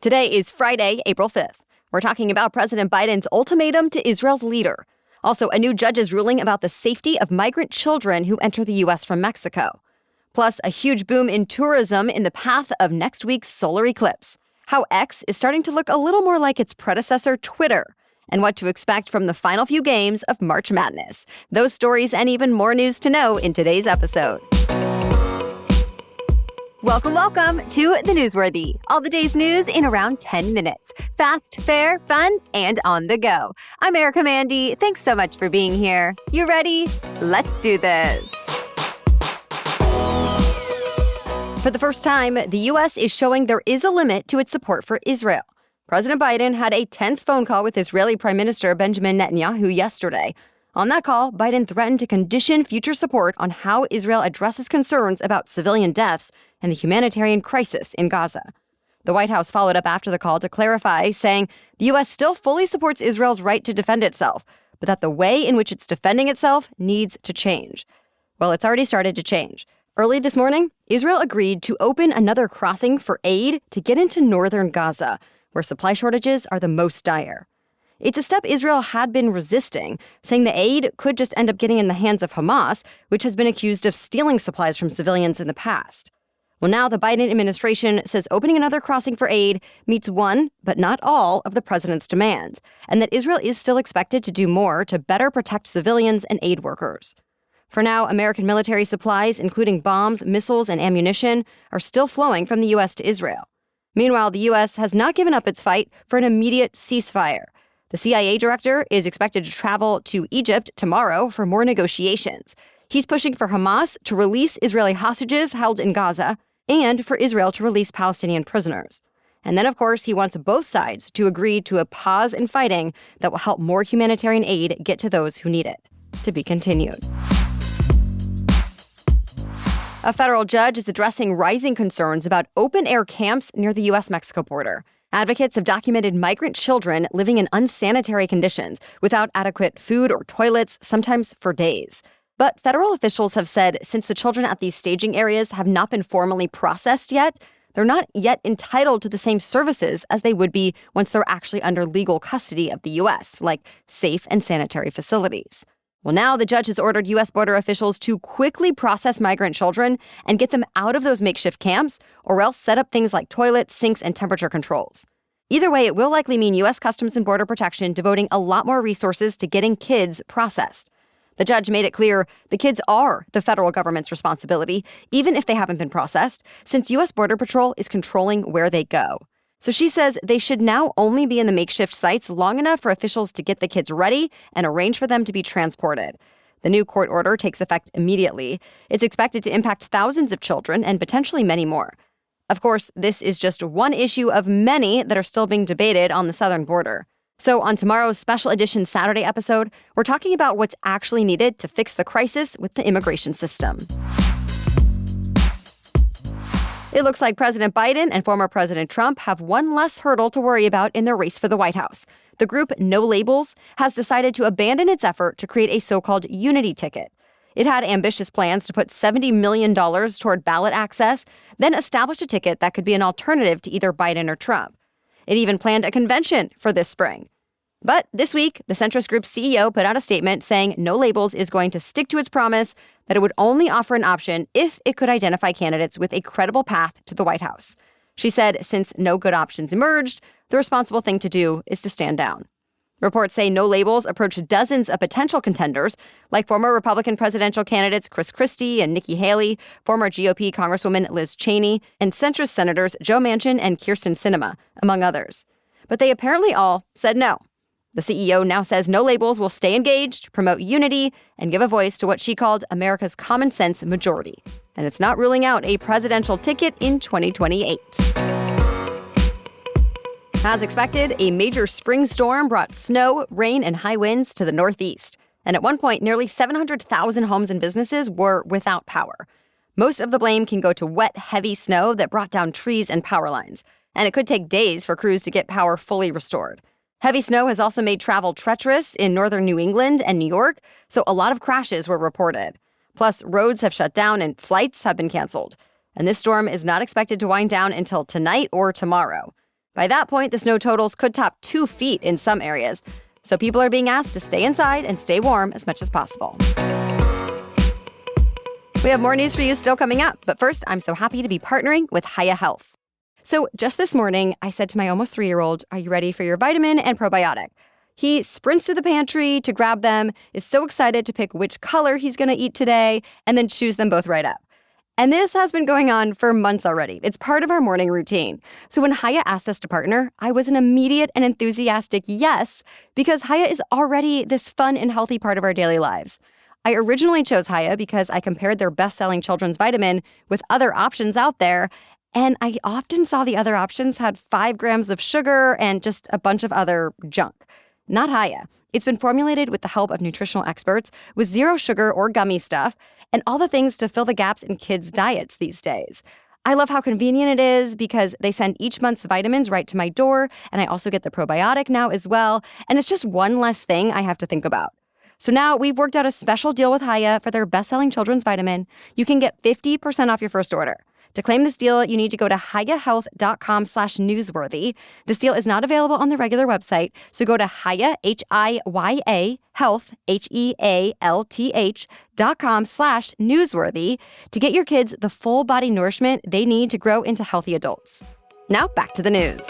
Today is Friday, April 5th. We're talking about President Biden's ultimatum to Israel's leader. Also, a new judge's ruling about the safety of migrant children who enter the U.S. from Mexico. Plus, a huge boom in tourism in the path of next week's solar eclipse. How X is starting to look a little more like its predecessor, Twitter. And what to expect from the final few games of March Madness. Those stories and even more news to know in today's episode. Welcome to The Newsworthy. All the day's news in around 10 minutes. Fast, fair, fun, and on the go. I'm Erica Mandy. Thanks so much for being here. You ready? Let's do this. For the first time, the U.S. is showing there is a limit to its support for Israel. President Biden had a tense phone call with Israeli Prime Minister Benjamin Netanyahu yesterday. On that call, Biden threatened to condition future support on how Israel addresses concerns about civilian deaths and the humanitarian crisis in Gaza. The White House followed up after the call to clarify, saying the U.S. still fully supports Israel's right to defend itself, but that the way in which it's defending itself needs to change. Well, it's already started to change. Early this morning, Israel agreed to open another crossing for aid to get into northern Gaza, where supply shortages are the most dire. It's a step Israel had been resisting, saying the aid could just end up getting in the hands of Hamas, which has been accused of stealing supplies from civilians in the past. Well, now the Biden administration says opening another crossing for aid meets one, but not all, of the president's demands, and that Israel is still expected to do more to better protect civilians and aid workers. For now, American military supplies, including bombs, missiles, and ammunition, are still flowing from the U.S. to Israel. Meanwhile, the U.S. has not given up its fight for an immediate ceasefire. The CIA director is expected to travel to Egypt tomorrow for more negotiations. He's pushing for Hamas to release Israeli hostages held in Gaza and for Israel to release Palestinian prisoners. And then, of course, he wants both sides to agree to a pause in fighting that will help more humanitarian aid get to those who need it. To be continued. A federal judge is addressing rising concerns about open-air camps near the U.S.-Mexico border. Advocates have documented migrant children living in unsanitary conditions without adequate food or toilets, sometimes for days. But federal officials have said since the children at these staging areas have not been formally processed yet, they're not yet entitled to the same services as they would be once they're actually under legal custody of the U.S., like safe and sanitary facilities. Well, now the judge has ordered U.S. border officials to quickly process migrant children and get them out of those makeshift camps, or else set up things like toilets, sinks, and temperature controls. Either way, it will likely mean U.S. Customs and Border Protection devoting a lot more resources to getting kids processed. The judge made it clear the kids are the federal government's responsibility, even if they haven't been processed, since U.S. Border Patrol is controlling where they go. So she says they should now only be in the makeshift sites long enough for officials to get the kids ready and arrange for them to be transported. The new court order takes effect immediately. It's expected to impact thousands of children and potentially many more. Of course, this is just one issue of many that are still being debated on the southern border. So on tomorrow's special edition Saturday episode, we're talking about what's actually needed to fix the crisis with the immigration system. It looks like President Biden and former President Trump have one less hurdle to worry about in their race for the White House. The group No Labels has decided to abandon its effort to create a so-called unity ticket. It had ambitious plans to put $70 million toward ballot access, then establish a ticket that could be an alternative to either Biden or Trump. It even planned a convention for this spring. But this week, the centrist group's CEO put out a statement saying No Labels is going to stick to its promise that it would only offer an option if it could identify candidates with a credible path to the White House. She said since no good options emerged, the responsible thing to do is to stand down. Reports say No Labels approached dozens of potential contenders, like former Republican presidential candidates Chris Christie and Nikki Haley, former GOP Congresswoman Liz Cheney, and centrist senators Joe Manchin and Kyrsten Sinema, among others. But they apparently all said no. The CEO now says No Labels will stay engaged, promote unity, and give a voice to what she called America's common sense majority. And it's not ruling out a presidential ticket in 2028. As expected, a major spring storm brought snow, rain, and high winds to the Northeast. And at one point, nearly 700,000 homes and businesses were without power. Most of the blame can go to wet, heavy snow that brought down trees and power lines. And it could take days for crews to get power fully restored. Heavy snow has also made travel treacherous in northern New England and New York, so a lot of crashes were reported. Plus, roads have shut down and flights have been canceled. And this storm is not expected to wind down until tonight or tomorrow. By that point, the snow totals could top 2 feet in some areas. So people are being asked to stay inside and stay warm as much as possible. We have more news for you still coming up. But first, I'm so happy to be partnering with HAA Health. So just this morning, I said to my almost 3-year-old, "Are you ready for your vitamin and probiotic?" He sprints to the pantry to grab them, is so excited to pick which color he's going to eat today, and then chews them both right up. And this has been going on for months already. It's part of our morning routine. So when HAA asked us to partner, I was an immediate and enthusiastic yes, because HAA is already this fun and healthy part of our daily lives. I originally chose HAA because I compared their best-selling children's vitamin with other options out there, and I often saw the other options had 5 grams of sugar and just a bunch of other junk. Not HAA. It's been formulated with the help of nutritional experts with 0 sugar or gummy stuff and all the things to fill the gaps in kids' diets these days. I love how convenient it is because they send each month's vitamins right to my door, and I also get the probiotic now as well, and it's just one less thing I have to think about. So now we've worked out a special deal with HAA for their best-selling children's vitamin. You can get 50% off your first order. To claim this deal, you need to go to haahealth.com/newsworthy. This deal is not available on the regular website, so go to HAA, HIYA, Health, HEALTH.com/newsworthy to get your kids the full body nourishment they need to grow into healthy adults. Now back to the news.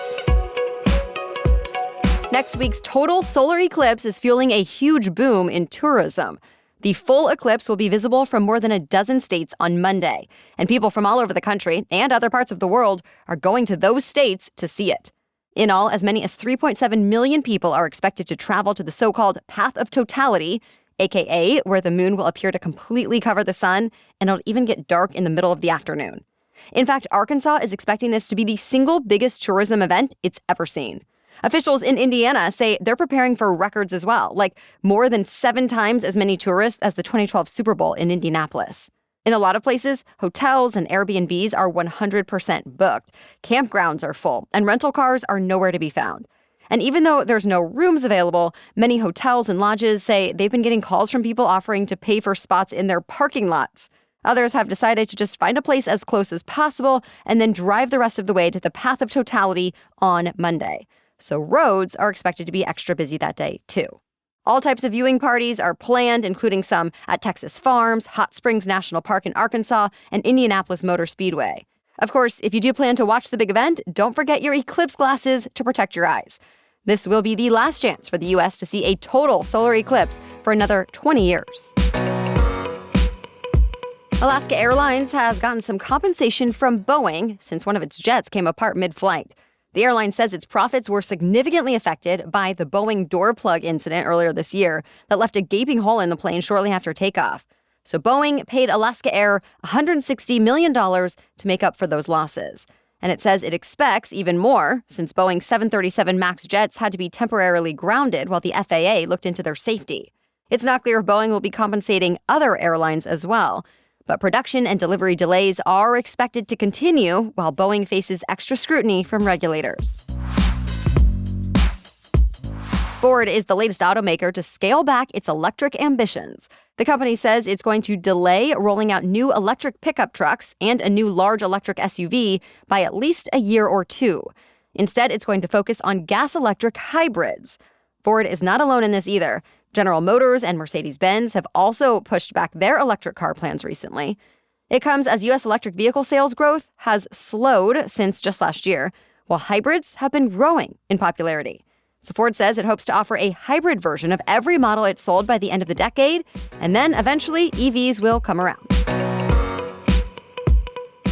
Next week's total solar eclipse is fueling a huge boom in tourism. The full eclipse will be visible from more than a dozen states on Monday, and people from all over the country and other parts of the world are going to those states to see it. In all, as many as 3.7 million people are expected to travel to the so-called Path of Totality, aka where the moon will appear to completely cover the sun, and it'll even get dark in the middle of the afternoon. In fact, Arkansas is expecting this to be the single biggest tourism event it's ever seen. Officials in Indiana say they're preparing for records as well, like more than 7 times as many tourists as the 2012 Super Bowl in Indianapolis. In a lot of places, hotels and Airbnbs are 100% booked, campgrounds are full, and rental cars are nowhere to be found. And even though there's no rooms available, many hotels and lodges say they've been getting calls from people offering to pay for spots in their parking lots. Others have decided to just find a place as close as possible and then drive the rest of the way to the Path of Totality on Monday. So roads are expected to be extra busy that day, too. All types of viewing parties are planned, including some at Texas Farms, Hot Springs National Park in Arkansas, and Indianapolis Motor Speedway. Of course, if you do plan to watch the big event, don't forget your eclipse glasses to protect your eyes. This will be the last chance for the U.S. to see a total solar eclipse for another 20 years. Alaska Airlines has gotten some compensation from Boeing since one of its jets came apart mid-flight. The airline says its profits were significantly affected by the Boeing door plug incident earlier this year that left a gaping hole in the plane shortly after takeoff. So Boeing paid Alaska Air $160 million to make up for those losses. And it says it expects even more since Boeing's 737 MAX jets had to be temporarily grounded while the FAA looked into their safety. It's not clear if Boeing will be compensating other airlines as well. But production and delivery delays are expected to continue while Boeing faces extra scrutiny from regulators. Ford is the latest automaker to scale back its electric ambitions. The company says it's going to delay rolling out new electric pickup trucks and a new large electric SUV by at least a year or 2. Instead, it's going to focus on gas-electric hybrids. Ford is not alone in this either. General Motors and Mercedes-Benz have also pushed back their electric car plans recently. It comes as U.S. electric vehicle sales growth has slowed since just last year, while hybrids have been growing in popularity. So Ford says it hopes to offer a hybrid version of every model it's sold by the end of the decade, and then eventually EVs will come around.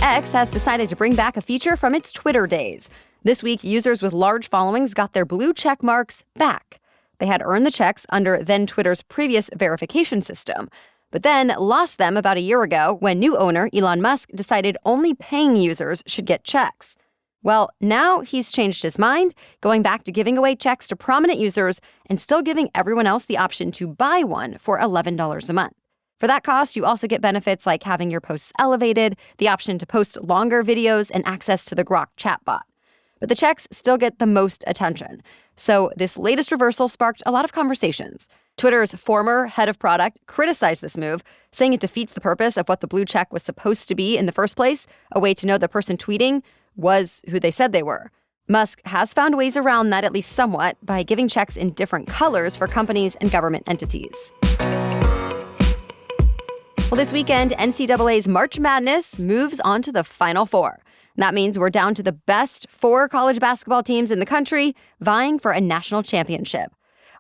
X has decided to bring back a feature from its Twitter days. This week, users with large followings got their blue check marks back. They had earned the checks under then Twitter's previous verification system, but then lost them about a year ago when new owner Elon Musk decided only paying users should get checks. Well, now he's changed his mind, going back to giving away checks to prominent users and still giving everyone else the option to buy one for $11 a month. For that cost, you also get benefits like having your posts elevated, the option to post longer videos, and access to the Grok chatbot. But the checks still get the most attention. So this latest reversal sparked a lot of conversations. Twitter's former head of product criticized this move, saying it defeats the purpose of what the blue check was supposed to be in the first place, a way to know the person tweeting was who they said they were. Musk has found ways around that, at least somewhat, by giving checks in different colors for companies and government entities. Well, this weekend, NCAA's March Madness moves on to the Final Four. That means we're down to the best 4 college basketball teams in the country vying for a national championship.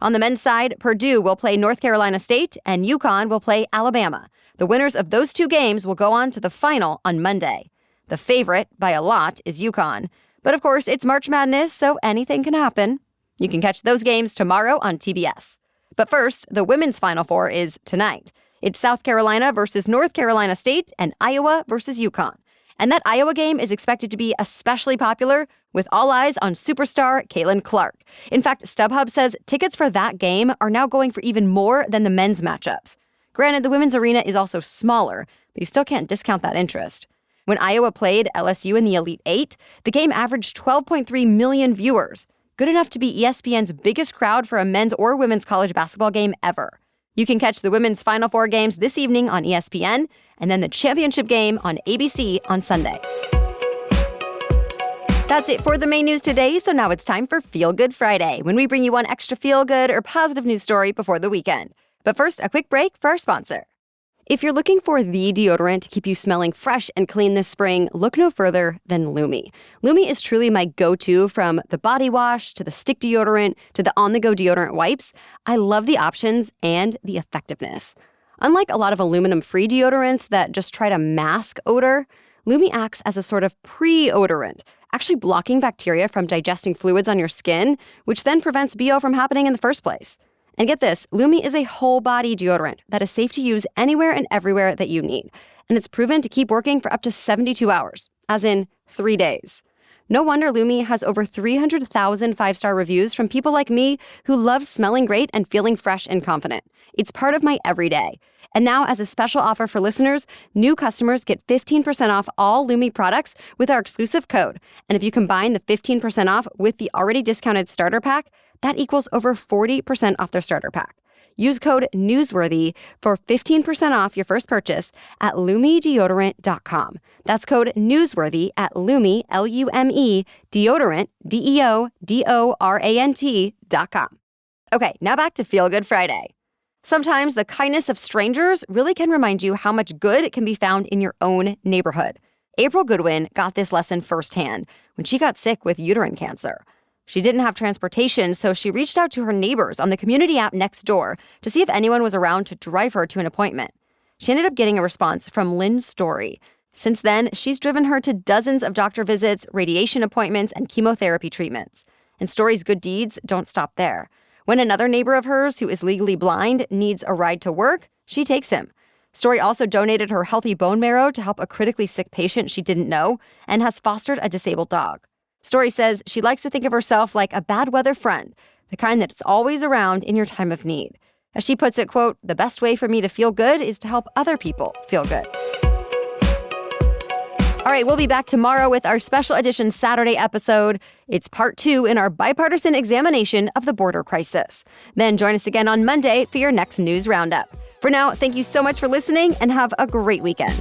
On the men's side, Purdue will play North Carolina State and UConn will play Alabama. The winners of those 2 games will go on to the final on Monday. The favorite, by a lot, is UConn. But of course, it's March Madness, so anything can happen. You can catch those games tomorrow on TBS. But first, the women's Final Four is tonight. It's South Carolina versus North Carolina State and Iowa versus UConn. And that Iowa game is expected to be especially popular, with all eyes on superstar Caitlin Clark. In fact, StubHub says tickets for that game are now going for even more than the men's matchups. Granted, the women's arena is also smaller, but you still can't discount that interest. When Iowa played LSU in the Elite Eight, the game averaged 12.3 million viewers, good enough to be ESPN's biggest crowd for a men's or women's college basketball game ever. You can catch the women's Final Four games this evening on ESPN, and then the championship game on ABC on Sunday. That's it for the main news today, so now it's time for Feelgood Friday, when we bring you one extra feel-good or positive news story before the weekend. But first, a quick break for our sponsor. If you're looking for the deodorant to keep you smelling fresh and clean this spring, look no further than Lumi. Lumi is truly my go-to, from the body wash to the stick deodorant to the on-the-go deodorant wipes. I love the options and the effectiveness. Unlike a lot of aluminum-free deodorants that just try to mask odor, Lumi acts as a sort of pre-odorant, actually blocking bacteria from digesting fluids on your skin, which then prevents BO from happening in the first place. And get this, Lumi is a whole-body deodorant that is safe to use anywhere and everywhere that you need. And it's proven to keep working for up to 72 hours, as in 3 days. No wonder Lumi has over 300,000 5-star reviews from people like me who love smelling great and feeling fresh and confident. It's part of my everyday. And now, as a special offer for listeners, new customers get 15% off all Lumi products with our exclusive code. And if you combine the 15% off with the already discounted starter pack, that equals over 40% off their starter pack. Use code NEWSWORTHY for 15% off your first purchase at LumiDeodorant.com. That's code NEWSWORTHY at Lumi, L-U-M-E, deodorant, DEODORANT.com. Okay, now back to Feel Good Friday. Sometimes the kindness of strangers really can remind you how much good can be found in your own neighborhood. April Goodwin got this lesson firsthand when she got sick with uterine cancer. She didn't have transportation, so she reached out to her neighbors on the community app Nextdoor to see if anyone was around to drive her to an appointment. She ended up getting a response from Lynn Story. Since then, she's driven her to dozens of doctor visits, radiation appointments, and chemotherapy treatments. And Story's good deeds don't stop there. When another neighbor of hers who is legally blind needs a ride to work, she takes him. Story also donated her healthy bone marrow to help a critically sick patient she didn't know, and has fostered a disabled dog. Story says she likes to think of herself like a bad weather friend, the kind that's always around in your time of need. As she puts it, quote, "The best way for me to feel good is to help other people feel good." All right, we'll be back tomorrow with our special edition Saturday episode. It's part 2 in our bipartisan examination of the border crisis. Then join us again on Monday for your next news roundup. For now, thank you so much for listening and have a great weekend.